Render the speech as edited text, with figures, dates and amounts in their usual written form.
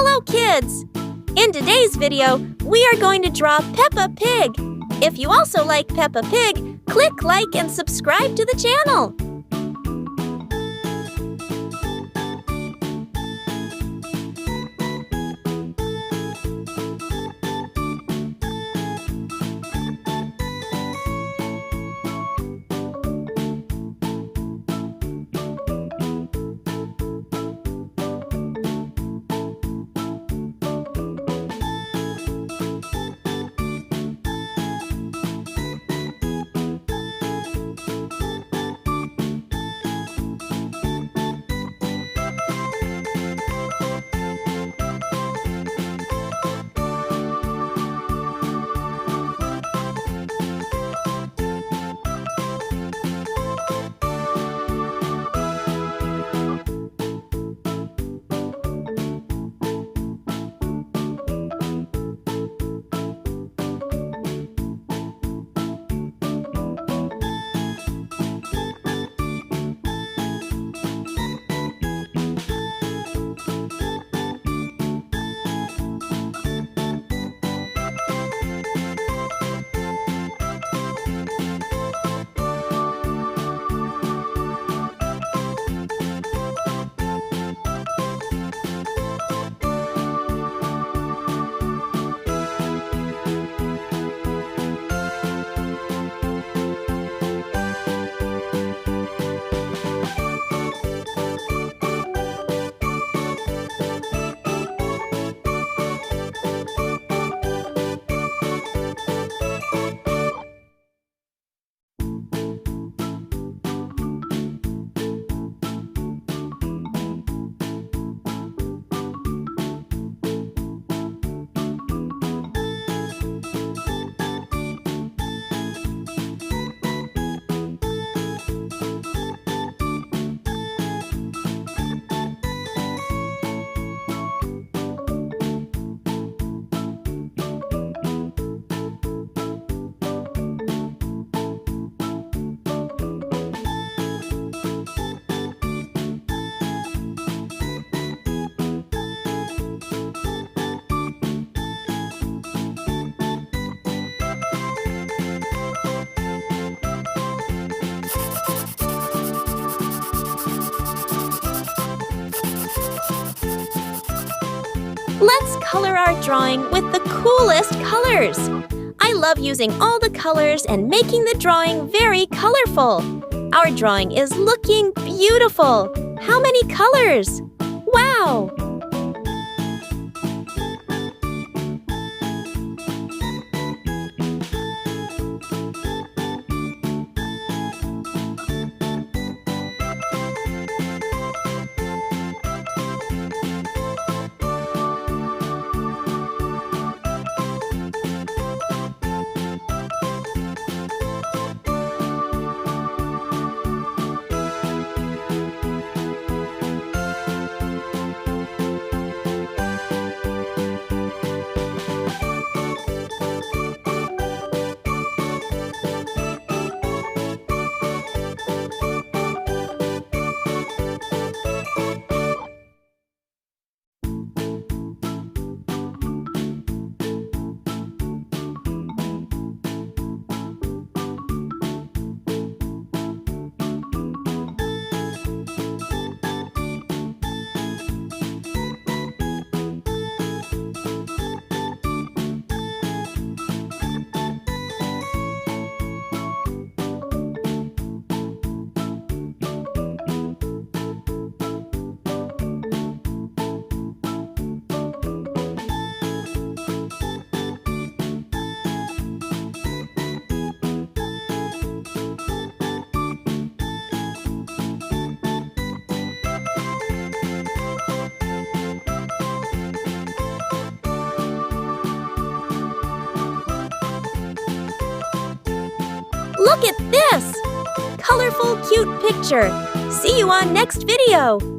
Hello, kids! In today's video, we are going to draw Peppa Pig. If you also like Peppa Pig, click like and subscribe to the channel. Let's color our drawing with the coolest colors. I love using all the colors and making the drawing very colorful. Our drawing is looking beautiful. How many colors? Wow! Look at this! Colorful, cute picture. See you on next video.